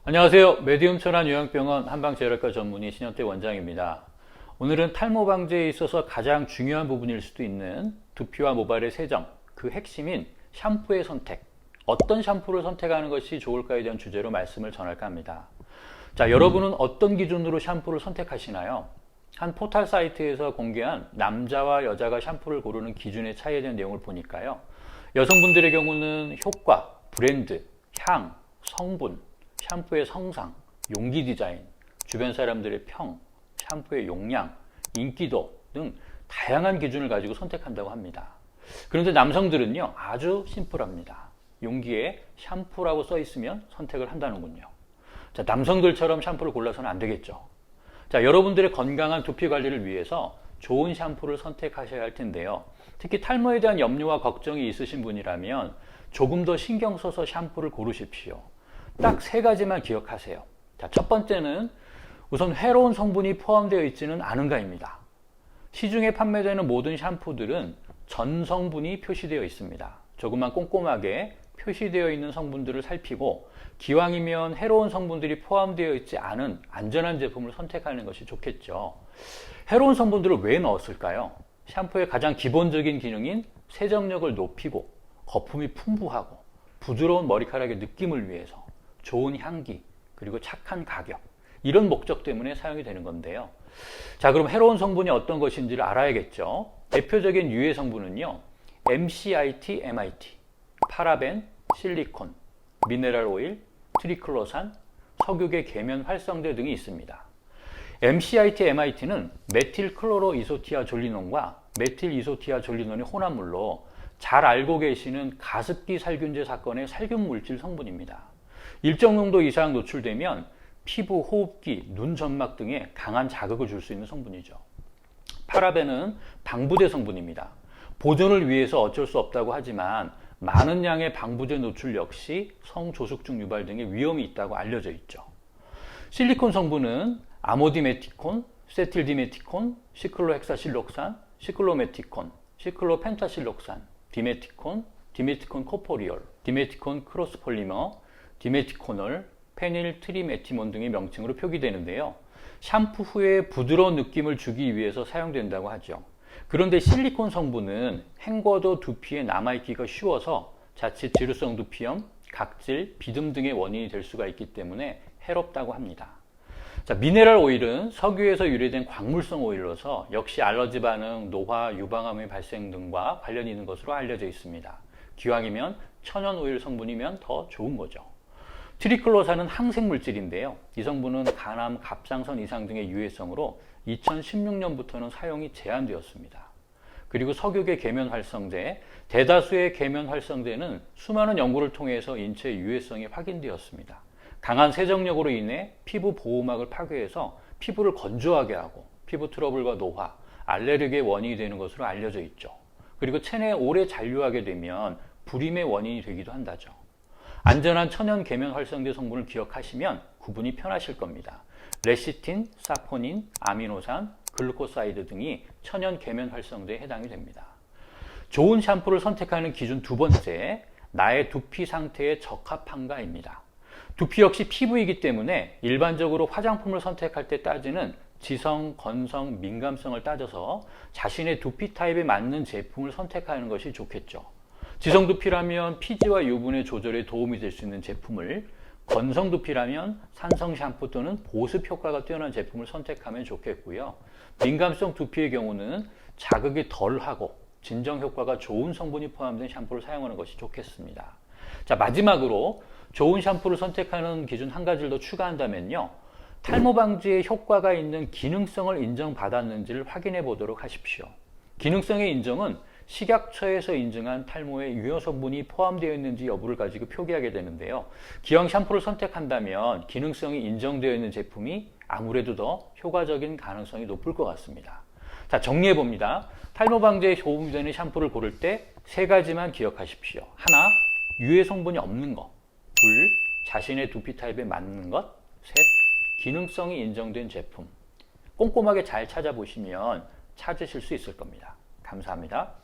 안녕하세요. 메디움 천안 요양병원 한방재활과 전문의 신현태 원장입니다. 오늘은 탈모 방제에 있어서 가장 중요한 부분일 수도 있는 두피와 모발의 세정, 그 핵심인 샴푸의 선택, 어떤 샴푸를 선택하는 것이 좋을까에 대한 주제로 말씀을 전할까 합니다. 자, 여러분은 어떤 기준으로 샴푸를 선택하시나요? 한 포털 사이트에서 공개한 남자와 여자가 샴푸를 고르는 기준의 차이에 대한 내용을 보니까요. 여성분들의 경우는 효과, 브랜드, 향, 성분, 샴푸의 성상, 용기 디자인, 주변 사람들의 평, 샴푸의 용량, 인기도 등 다양한 기준을 가지고 선택한다고 합니다. 그런데 남성들은요, 아주 심플합니다. 용기에 샴푸라고 써 있으면 선택을 한다는군요. 자, 남성들처럼 샴푸를 골라서는 안 되겠죠. 자, 여러분들의 건강한 두피 관리를 위해서 좋은 샴푸를 선택하셔야 할 텐데요. 특히 탈모에 대한 염려와 걱정이 있으신 분이라면 조금 더 신경 써서 샴푸를 고르십시오. 딱 세 가지만 기억하세요. 자, 첫 번째는 우선 해로운 성분이 포함되어 있지는 않은가입니다. 시중에 판매되는 모든 샴푸들은 전 성분이 표시되어 있습니다. 조금만 꼼꼼하게 표시되어 있는 성분들을 살피고 기왕이면 해로운 성분들이 포함되어 있지 않은 안전한 제품을 선택하는 것이 좋겠죠. 해로운 성분들을 왜 넣었을까요? 샴푸의 가장 기본적인 기능인 세정력을 높이고 거품이 풍부하고 부드러운 머리카락의 느낌을 위해서 좋은 향기, 그리고 착한 가격, 이런 목적 때문에 사용이 되는 건데요. 자, 그럼 해로운 성분이 어떤 것인지를 알아야겠죠. 대표적인 유해 성분은요, MCIT, MIT, 파라벤, 실리콘, 미네랄 오일, 트리클로산, 석유계 계면 활성제 등이 있습니다. MCIT, MIT는 메틸 클로로 이소티아졸리논과 메틸 이소티아졸리논의 혼합물로 잘 알고 계시는 가습기 살균제 사건의 살균 물질 성분입니다. 일정 농도 이상 노출되면 피부, 호흡기, 눈 점막 등에 강한 자극을 줄 수 있는 성분이죠. 파라벤은 방부제 성분입니다. 보존을 위해서 어쩔 수 없다고 하지만 많은 양의 방부제 노출 역시 성조숙증 유발 등의 위험이 있다고 알려져 있죠. 실리콘 성분은 아모디메티콘, 세틸디메티콘, 시클로헥사실록산, 시클로메티콘, 시클로펜타실록산, 디메티콘, 디메티콘 코포리올, 디메티콘 크로스폴리머, 디메티코놀, 페닐 트리메티몬 등의 명칭으로 표기되는데요. 샴푸 후에 부드러운 느낌을 주기 위해서 사용된다고 하죠. 그런데 실리콘 성분은 헹궈도 두피에 남아있기가 쉬워서 자칫 지루성 두피염, 각질, 비듬 등의 원인이 될 수가 있기 때문에 해롭다고 합니다. 자, 미네랄 오일은 석유에서 유래된 광물성 오일로서 역시 알러지 반응, 노화, 유방암의 발생 등과 관련이 있는 것으로 알려져 있습니다. 기왕이면 천연 오일 성분이면 더 좋은 거죠. 트리클로산은 항생물질인데요. 이 성분은 간암, 갑상선 이상 등의 유해성으로 2016년부터는 사용이 제한되었습니다. 그리고 석유계 계면 활성제, 대다수의 계면 활성제는 수많은 연구를 통해서 인체 유해성이 확인되었습니다. 강한 세정력으로 인해 피부 보호막을 파괴해서 피부를 건조하게 하고 피부 트러블과 노화, 알레르기의 원인이 되는 것으로 알려져 있죠. 그리고 체내에 오래 잔류하게 되면 불임의 원인이 되기도 한다죠. 안전한 천연 계면 활성제 성분을 기억하시면 구분이 편하실 겁니다. 레시틴, 사포닌, 아미노산, 글루코사이드 등이 천연 계면 활성제에 해당이 됩니다. 좋은 샴푸를 선택하는 기준 두 번째, 나의 두피 상태에 적합한가입니다. 두피 역시 피부이기 때문에 일반적으로 화장품을 선택할 때 따지는 지성, 건성, 민감성을 따져서 자신의 두피 타입에 맞는 제품을 선택하는 것이 좋겠죠. 지성 두피라면 피지와 유분의 조절에 도움이 될 수 있는 제품을, 건성 두피라면 산성 샴푸 또는 보습 효과가 뛰어난 제품을 선택하면 좋겠고요. 민감성 두피의 경우는 자극이 덜하고 진정 효과가 좋은 성분이 포함된 샴푸를 사용하는 것이 좋겠습니다. 자, 마지막으로 좋은 샴푸를 선택하는 기준 한 가지를 더 추가한다면요. 탈모 방지에 효과가 있는 기능성을 인정받았는지를 확인해 보도록 하십시오. 기능성의 인정은 식약처에서 인증한 탈모에 유효 성분이 포함되어 있는지 여부를 가지고 표기하게 되는데요. 기왕 샴푸를 선택한다면 기능성이 인정되어 있는 제품이 아무래도 더 효과적인 가능성이 높을 것 같습니다. 자, 정리해 봅니다. 탈모 방지에 도움이 되는 샴푸를 고를 때 세 가지만 기억하십시오. 하나, 유해 성분이 없는 것. 둘, 자신의 두피 타입에 맞는 것. 셋, 기능성이 인정된 제품. 꼼꼼하게 잘 찾아보시면 찾으실 수 있을 겁니다. 감사합니다.